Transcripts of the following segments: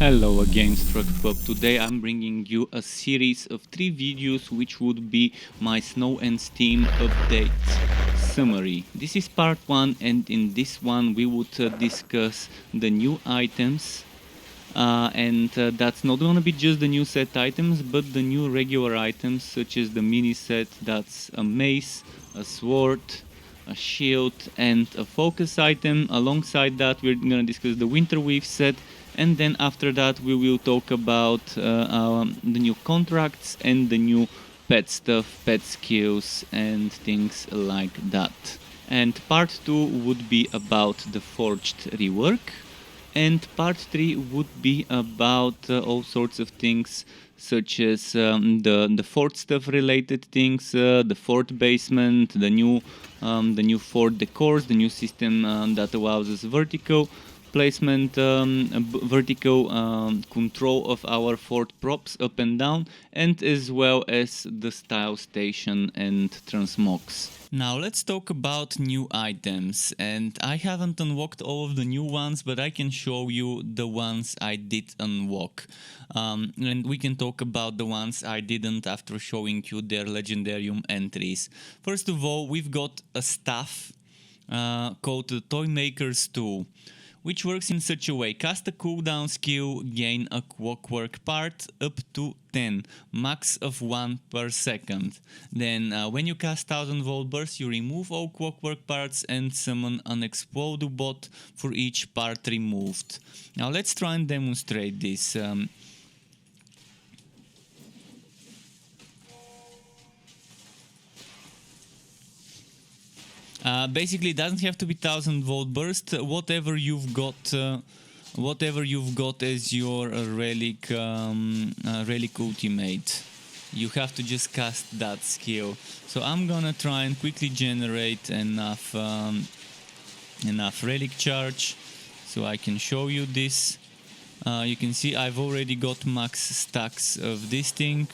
Hello again, Struck Pub. Today I'm bringing you a series of 3 videos which would be my Snow and Steam update summary. This is part 1, and in this one we would discuss the new items. That's not gonna be just the new set items, but the new regular items such as the mini set. That's a mace, a sword, a shield and a focus item. Alongside that we're gonna discuss the Wintervewave set, and then after that we will talk about the new contracts and the new pet stuff, pet skills and things like that. And part 2 would be about the forged rework, and part 3 would be about all sorts of things such as the fort stuff related things, the fort basement, the new fort decors, the new system that allows us vertical placement, vertical control of our fort props up and down, and as well as the style station and transmogs. Now let's talk about new items, and I haven't unlocked all of the new ones, but I can show you the ones I did unlock, and we can talk about the ones I didn't after showing you their legendarium entries. First of all, we've got a staff called the Toy Maker's Tool, which works in such a way: cast a cooldown skill, gain a clockwork part up to 10, max of 1 per second. Then when you cast 1000-volt burst, you remove all clockwork parts and summon an explode bot for each part removed. Now let's try and demonstrate this. Basically, it doesn't have to be 1000-volt burst. Whatever you've got as your relic ultimate, you have to just cast that skill. So I'm gonna try and quickly generate enough relic charge so I can show you this. You can see I've already got max stacks of this thing.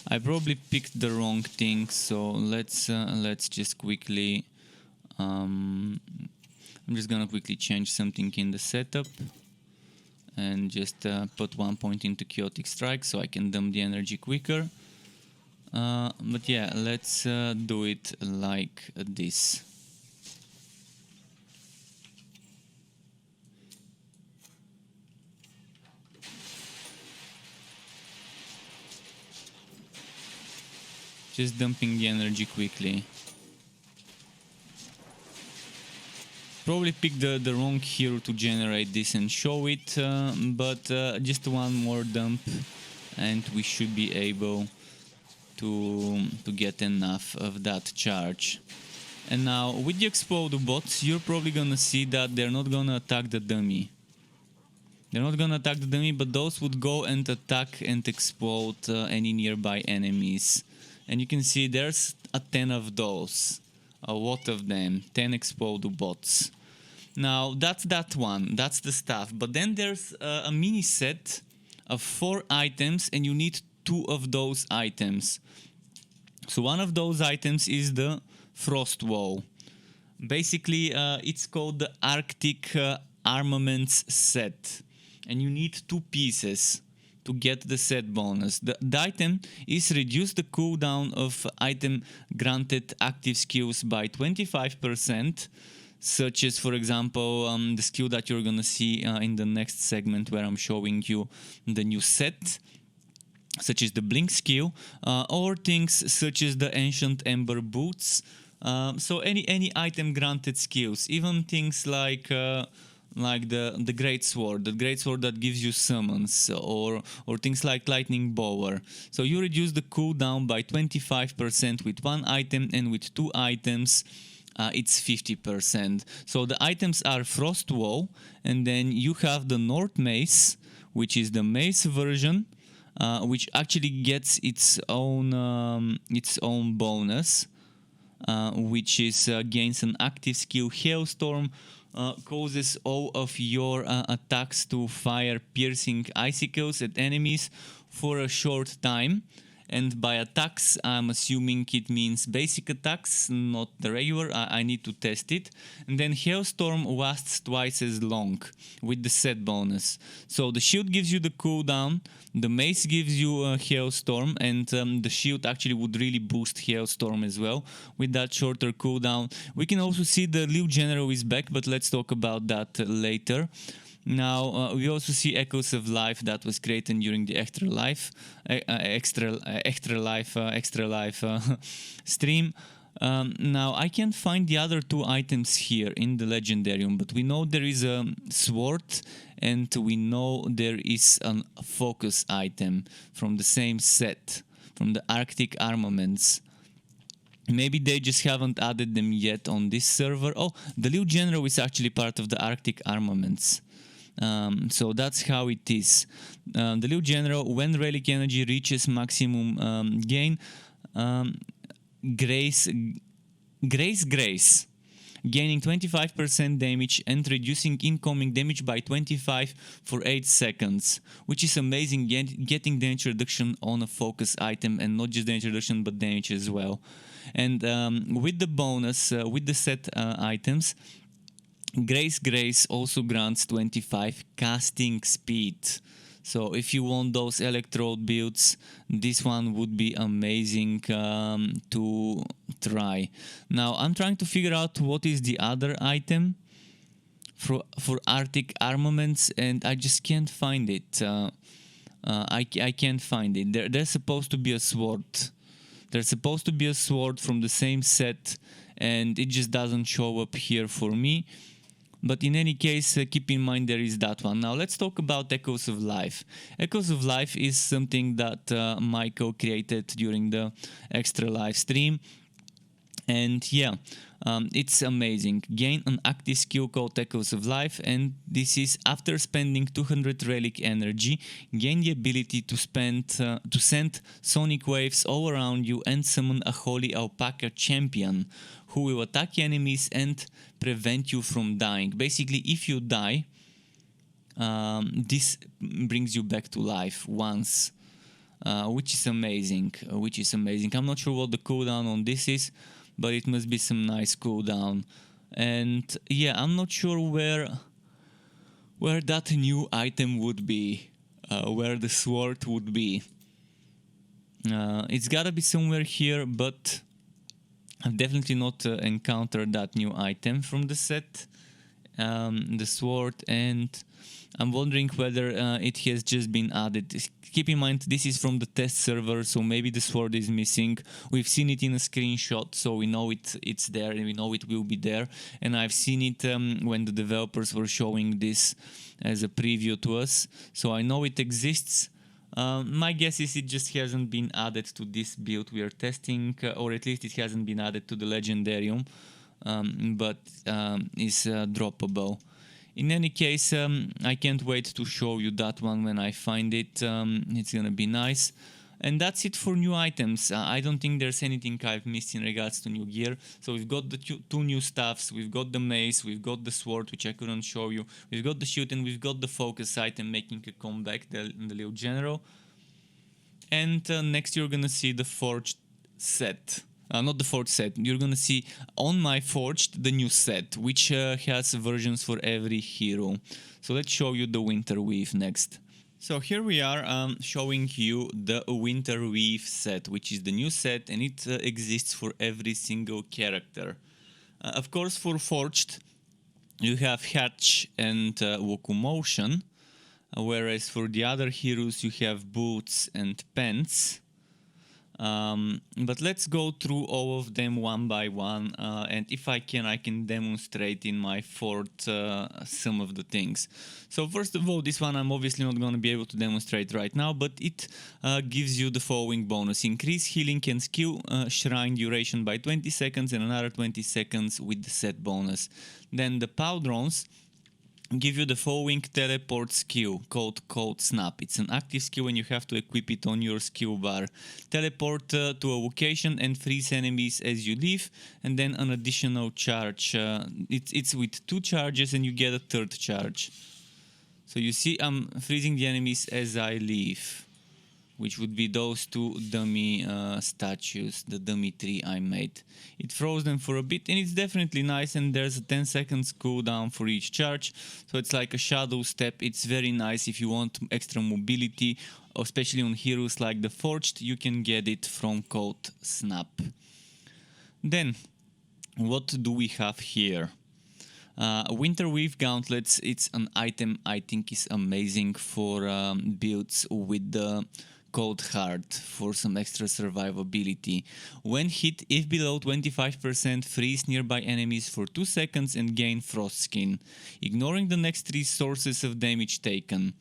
I probably picked the wrong thing, so let's just quickly. I'm just gonna quickly change something in the setup and just put 1 point into chaotic strike so I can dump the energy quicker. But yeah, let's do it like this. Just dumping the energy quickly. Probably picked the wrong hero to generate this and show it, but just one more dump and we should be able to get enough of that charge. And now with the explode bots, you're probably gonna see that they're not gonna attack the dummy. They're not gonna attack the dummy, but those would go and attack and explode any nearby enemies. And you can see there's a 10 of those, a lot of them, 10 explode bots. Now that's that one, that's the stuff. But then there's a mini set of 4 items, and you need 2 of those items. So one of those items is the Frost Wall. Basically, it's called the Arctic Armaments set, and you need 2 pieces to get the set bonus. The item is reduce the cooldown of item granted active skills by 25%, such as, for example, the skill that you're gonna see in the next segment where I'm showing you the new set, such as the blink skill, or things such as the ancient ember boots. So any item granted skills, even things like the great sword that gives you summons, or things like lightning bower. So you reduce the cooldown by 25% with 1 item, and with 2 items it's 50%. So the items are Frost Wall, and then you have the North Mace, which is the mace version, which actually gets its own bonus, which is gains an active skill Hailstorm, causes all of your attacks to fire piercing icicles at enemies for a short time, And by attacks, I'm assuming it means basic attacks, not the regular. I need to test it. And then Hailstorm lasts twice as long with the set bonus. So the shield gives you the cooldown, the mace gives you a Hailstorm, and the shield actually would really boost Hailstorm as well with that shorter cooldown. We can also see the Liu General is back, but let's talk about that later. Now we also see Echoes of Life that was created during the Extra Life stream. Now I can't find the other two items here in the Legendarium, but we know there is a sword and we know there is a focus item from the same set, from the Arctic Armaments. Maybe they just haven't added them yet on this server. Oh, the Liu General is actually part of the Arctic Armaments. So that's how it is. The Liu General, when relic energy reaches maximum gain, Grace, gaining 25% damage and reducing incoming damage by 25 for 8 seconds, which is amazing, getting damage reduction on a focus item, and not just damage reduction but damage as well. And with the bonus, with the set items, Grace also grants 25 casting speed. So if you want those electrode builds, this one would be amazing to try. Now I'm trying to figure out what is the other item for Arctic Armaments, and I just can't find it. I can't find it. There's supposed to be a sword. There's supposed to be a sword from the same set, and it just doesn't show up here for me. But in any case, keep in mind there is that one. Now let's talk about Echoes of Life. Echoes of Life is something that Michael created during the Extra Life stream. And yeah, it's amazing. Gain an active skill called Echoes of Life, and this is after spending 200 relic energy, gain the ability to send sonic waves all around you and summon a holy alpaca champion who will attack enemies and prevent you from dying. Basically, if you die, this brings you back to life once, which is amazing. I'm not sure what the cooldown on this is, but it must be some nice cooldown. And yeah, I'm not sure where that new item would be, where the sword would be. It's gotta be somewhere here, but I've definitely not encountered that new item from the set, the sword, and I'm wondering whether it has just been added. Keep in mind, this is from the test server, so maybe the sword is missing. We've seen it in a screenshot, so we know it's there, and we know it will be there. And I've seen it when the developers were showing this as a preview to us, so I know it exists. My guess is it just hasn't been added to this build we are testing, or at least it hasn't been added to the Legendarium, but is droppable. In any case, I can't wait to show you that one when I find it. It's gonna be nice. And that's it for new items. I don't think there's anything I've missed in regards to new gear. So we've got the two new stuffs, we've got the mace, we've got the sword, which I couldn't show you, we've got the shield, and we've got the focus item making a comeback, the Liu General. And next you're gonna see the forged set. Not the forged set, you're gonna see on my forged the new set, which has versions for every hero. So let's show you the Winterweave next. So here we are showing you the Winterweave set, which is the new set, and it exists for every single character. Of course, for Forged, you have Hatch and Locomotion, whereas for the other heroes you have Boots and Pants. But let's go through all of them one by one, and if I can demonstrate in my fort some of the things. So first of all, this one I'm obviously not going to be able to demonstrate right now, but it gives you the following bonus: increase healing and skill shrine duration by 20 seconds and another 20 seconds with the set bonus. Then the Powdrons give you the following teleport skill called Cold Snap. It's an active skill and you have to equip it on your skill bar. Teleport to a location and freeze enemies as you leave, and then an additional charge. It's with 2 charges and you get a 3rd charge. So you see I'm freezing the enemies as I leave. which would be those two dummy statues, the dummy tree I made. It froze them for a bit, and it's definitely nice, and there's a 10 seconds cooldown for each charge, so it's like a shadow step. It's very nice if you want extra mobility, especially on heroes like the Forged. You can get it from code SNAP. Then, what do we have here? Winterwewave gauntlets. It's an item I think is amazing for builds with the cold heart for some extra survivability. When hit, if below 25%, freeze nearby enemies for 2 seconds and gain frost skin, ignoring the next 3 sources of damage taken.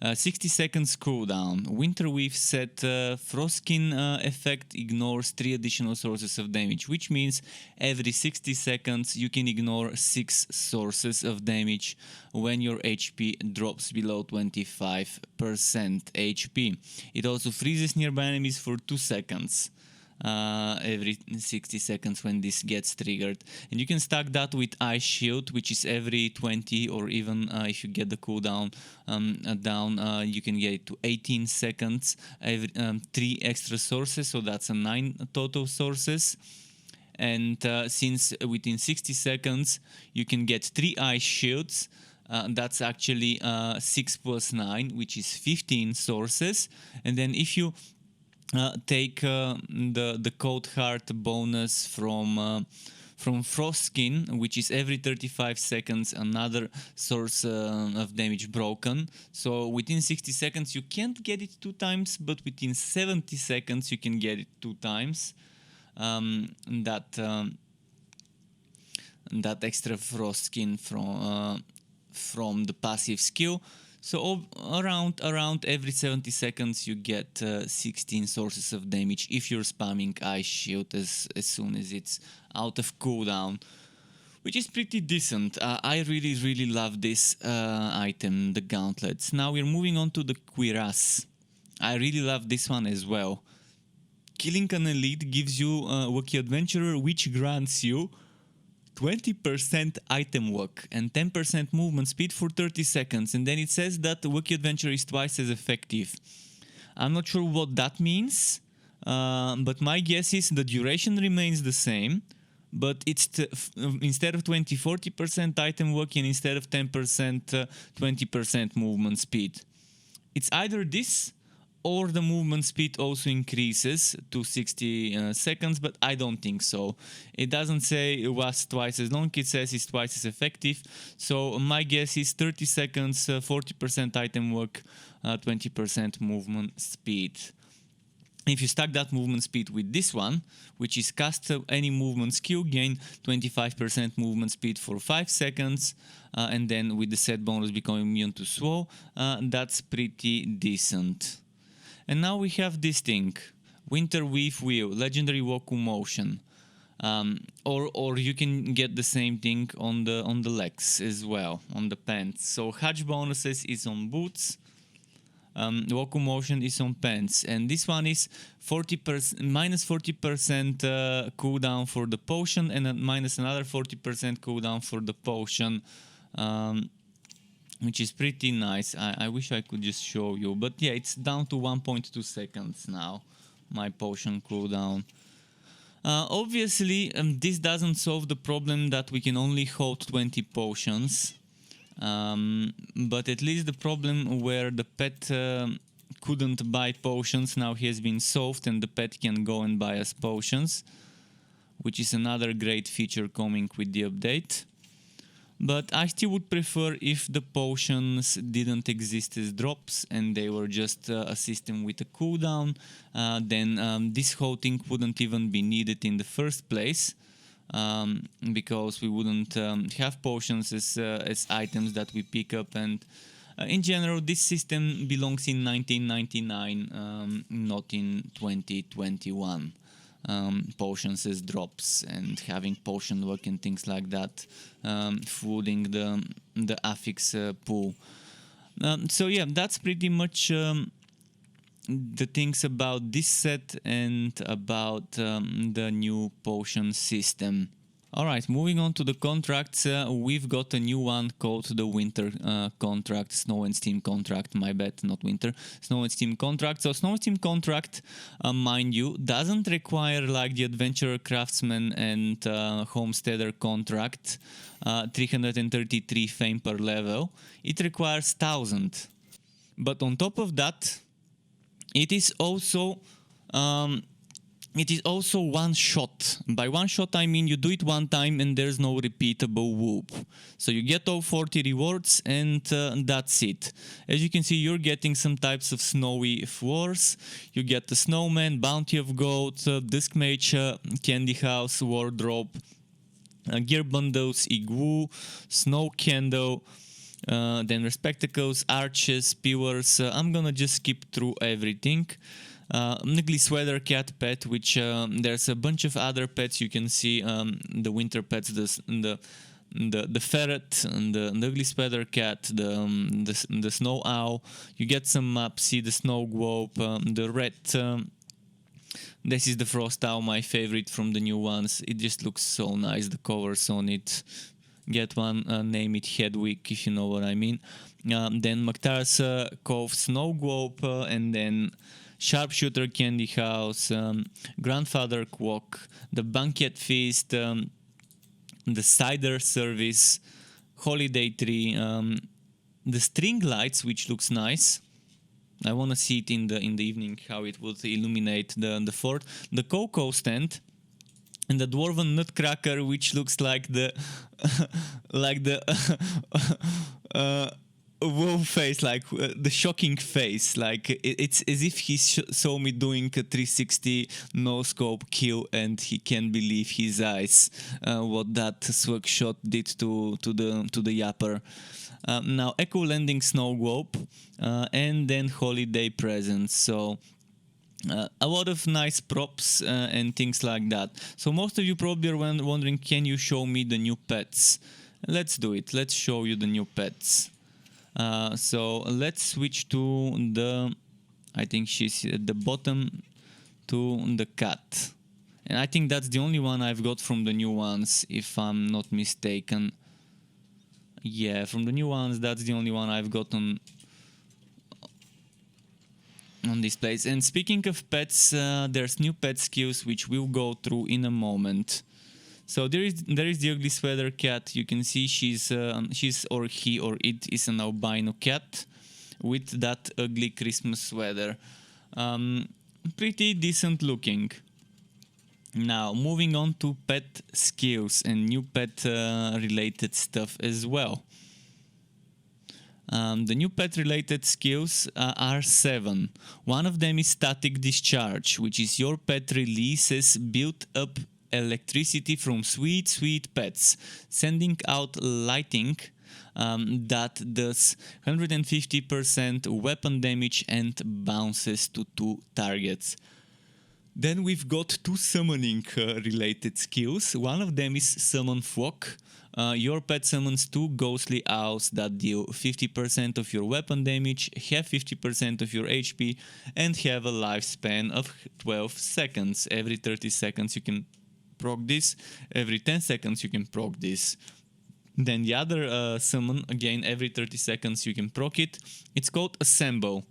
60 seconds cooldown. Winterwewave set Frostskin effect ignores 3 additional sources of damage, which means every 60 seconds you can ignore 6 sources of damage when your HP drops below 25% HP. It also freezes nearby enemies for 2 seconds. Every 60 seconds when this gets triggered, and you can stack that with Ice Shield, which is every 20, or even if you get the cooldown down, you can get it to 18 seconds, every 3 extra sources, so that's a 9 total sources. And since within 60 seconds you can get 3 Ice Shields, that's actually 6 plus 9, which is 15 sources. And then if you take the cold heart bonus from Frostskin, which is every 35 seconds another source of damage broken. So within 60 seconds you can't get it 2 times, but within 70 seconds you can get it 2 times. That extra Frostskin from the passive skill. So around every 70 seconds you get 16 sources of damage if you're spamming Ice Shield as soon as it's out of cooldown, which is pretty decent. I really love this item, the gauntlets. Now we're moving on to the cuirass. I really love this one as well. Killing an elite gives you Wacky Adventurer, which grants you 20% item walk and 10% movement speed for 30 seconds, and then it says that the Wacky Adventure is twice as effective. I'm not sure what that means, but my guess is the duration remains the same, but it's instead of 40% item walk and instead of 10%, 20% movement speed. It's either this or the movement speed also increases to 60 seconds, but I don't think so. It doesn't say it was twice as long, it says it's twice as effective. So my guess is 30 seconds, 40% item work, 20% movement speed. If you stack that movement speed with this one, which is cast any movement skill, gain 25% movement speed for 5 seconds, and then with the set bonus become immune to slow, that's pretty decent. And now we have this thing, Winterwewave Wheel, Legendary Waku Motion, or you can get the same thing on the legs as well, on the pants. So Hatch bonuses is on boots, Waku Motion is on pants, and this one is minus 40% cooldown for the potion, and minus another 40% cooldown for the potion. Which is pretty nice. I wish I could just show you, but yeah, it's down to 1.2 seconds now, my potion cooldown. Obviously, this doesn't solve the problem that we can only hold 20 potions, but at least the problem where the pet couldn't buy potions now has been solved, and the pet can go and buy us potions, which is another great feature coming with the update. But I still would prefer if the potions didn't exist as drops and they were just a system with a cooldown, then this whole thing wouldn't even be needed in the first place, because we wouldn't have potions as items that we pick up, and in general this system belongs in 1999, not in 2021. Potions as drops and having potion work and things like that, flooding the affix pool. So yeah, that's pretty much the things about this set and about the new potion system. Alright, moving on to the contracts, we've got a new one called the Winter contract, Snow and Steam contract, my bad, not Winter, Snow and Steam contract. So Snow and Steam contract, mind you, doesn't require like the Adventurer, Craftsman and Homesteader contract, 333 fame per level. It requires 1000. But on top of that, it is also one shot. By one shot, I mean you do it one time and there's no repeatable whoop. So you get all 40 rewards and that's it. As you can see, you're getting some types of snowy floors. You get the snowman, bounty of gold, disc mage, candy house, wardrobe, gear bundles, igloo, snow candle, then respectacles, arches, pillars. I'm gonna just skip through everything. Ugly sweater cat pet, which there's a bunch of other pets. You can see the winter pets, the ferret, and the ugly sweater cat, the snow owl. You get some maps. See the snow globe, the red. This is the frost owl, my favorite from the new ones. It just looks so nice. The covers on it. Get one, name it Hedwig, if you know what I mean. Then Maktar's Cove Snow Globe, and then Sharpshooter Candy House, Grandfather Clock, the Banquet Feast, the Cider Service, Holiday Tree, the String Lights, which looks nice. I want to see it in the evening, how it would illuminate the fort. The Cocoa Stand, and the Dwarven Nutcracker, which looks like the wolf face, like the shocking face, like it's as if he saw me doing a 360 no scope kill and he can't believe his eyes. What that swag shot did to the yapper. Now Echo Landing Snow Globe, and then Holiday Presents. So a lot of nice props and things like that. So most of you probably are wondering, can you show me the new pets? Let's do it. Let's show you the new pets. So let's switch to the, I think she's at the bottom, to the cat. And I think that's the only one I've got from the new ones, if I'm not mistaken. Yeah, from the new ones, that's the only one I've got on this place. And speaking of pets, there's new pet skills which we'll go through in a moment. So there is the ugly sweater cat. You can see she's or he or it is an albino cat with that ugly Christmas sweater. Pretty decent looking. Now moving on to pet skills and new pet related stuff as well. The new pet related skills are 7. One of them is static discharge, which is your pet releases built up electricity from sweet pets, sending out lighting that does 150% weapon damage and bounces to 2 targets. Then we've got 2 summoning related skills. One of them is Summon Flock. Your pet summons 2 ghostly owls that deal 50% of your weapon damage, have 50% of your HP, and have a lifespan of 12 seconds. Every 30 seconds you can proc this, every 10 seconds you can proc this. Then the other summon, again every 30 seconds you can proc it. It's called Assemble.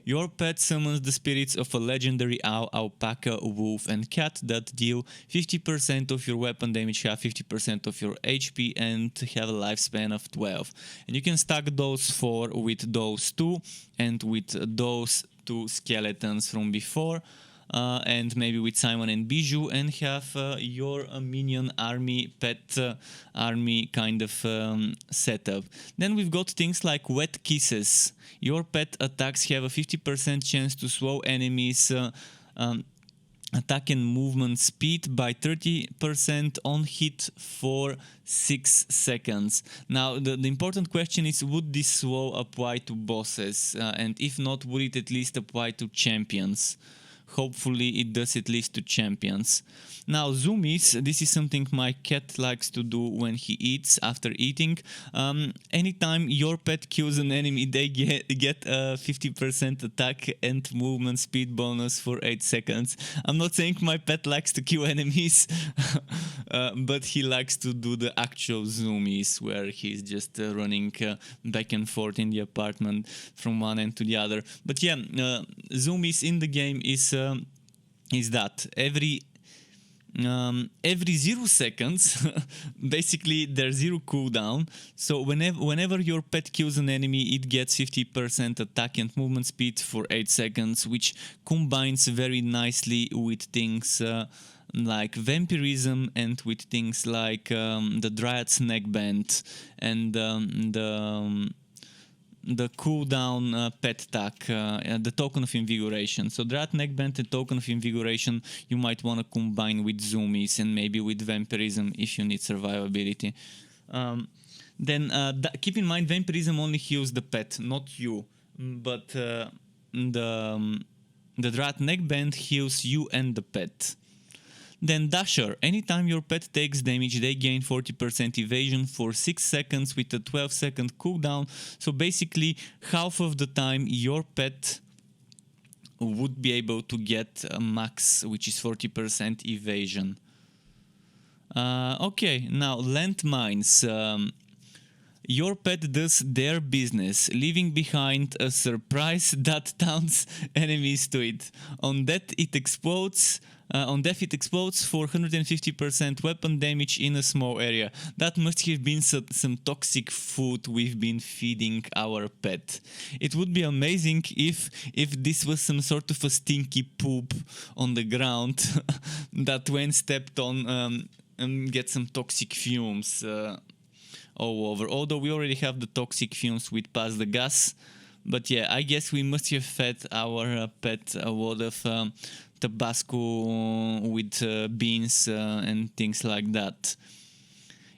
Your pet summons the spirits of a legendary owl, alpaca, wolf, and cat that deal 50% of your weapon damage, have 50% of your HP, and have a lifespan of 12. And you can stack those 4 with those 2 and with those 2 skeletons from before. And maybe with Simon and Bijou, and have your minion army, pet army kind of setup. Then we've got things like Wet Kisses. Your pet attacks have a 50% chance to slow enemies attack and movement speed by 30% on hit for 6 seconds. Now the important question is, would this slow apply to bosses? And if not, would it at least apply to champions? hopefully it does at least to champions. Now zoomies, this is something my cat likes to do when he eats. After eating, anytime your pet kills an enemy, they get a 50% attack and movement speed bonus for 8 seconds. I'm not saying my pet likes to kill enemies, but he likes to do the actual zoomies where he's just running back and forth in the apartment from one end to the other. But yeah, zoomies in the game is that every 0 seconds, basically there's 0 cooldown. So whenever your pet kills an enemy, it gets 50% attack and movement speed for 8 seconds, which combines very nicely with things like vampirism and with things like the Dryad's neckband and the cooldown pet tag, the token of invigoration. So Dryad neckband and token of invigoration you might want to combine with zoomies and maybe with vampirism if you need survivability. Then keep in mind, vampirism only heals the pet, not you. But the Dryad neckband heals you and the pet. Then Dasher, anytime your pet takes damage, they gain 40% evasion for 6 seconds with a 12-second cooldown. So basically, half of the time your pet would be able to get a max, which is 40% evasion. Okay, now landmines. Your pet does their business, leaving behind a surprise that taunts enemies to it. On death, it explodes. It explodes for 150% weapon damage in a small area. That must have been some toxic food we've been feeding our pet. It would be amazing if this was some sort of a stinky poop on the ground that when stepped on get some toxic fumes all over. Although we already have the toxic fumes with Pass the Gas. But yeah, I guess we must have fed our pet a lot of Tabasco with beans and things like that.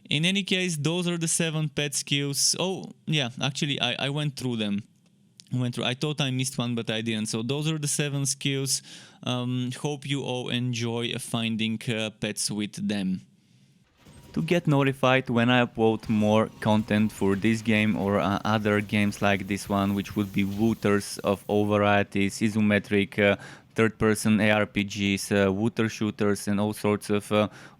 In any case, those are the 7 pet skills. Oh, yeah, actually, I went through them. I thought I missed one, but I didn't. So those are the 7 skills. Hope you all enjoy finding pets with them. To get notified when I upload more content for this game or other games like this one, which would be wooters of all varieties, isometric, third-person ARPGs, wooter shooters and all sorts of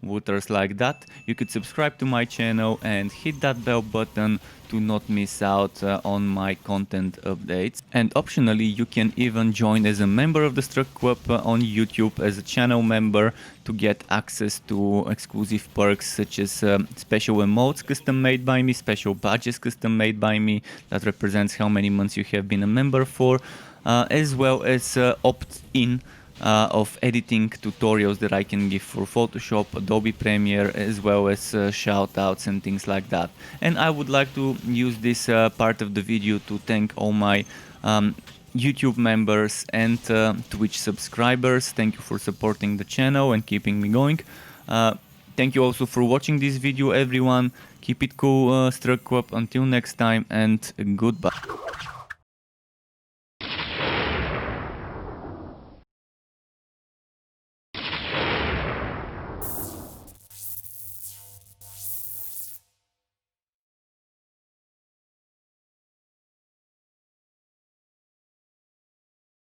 wooters like that, you could subscribe to my channel and hit that bell button to not miss out on my content updates. And optionally, you can even join as a member of the Struck Club on YouTube as a channel member to get access to exclusive perks such as special emotes custom made by me, special badges custom made by me that represents how many months you have been a member for, as well as opt-in of editing tutorials that I can give for Photoshop, Adobe Premiere, as well as shoutouts and things like that. And I would like to use this part of the video to thank all my YouTube members and Twitch subscribers. Thank you for supporting the channel and keeping me going. Thank you also for watching this video, everyone. Keep it cool, Struck Club. Until next time, and goodbye.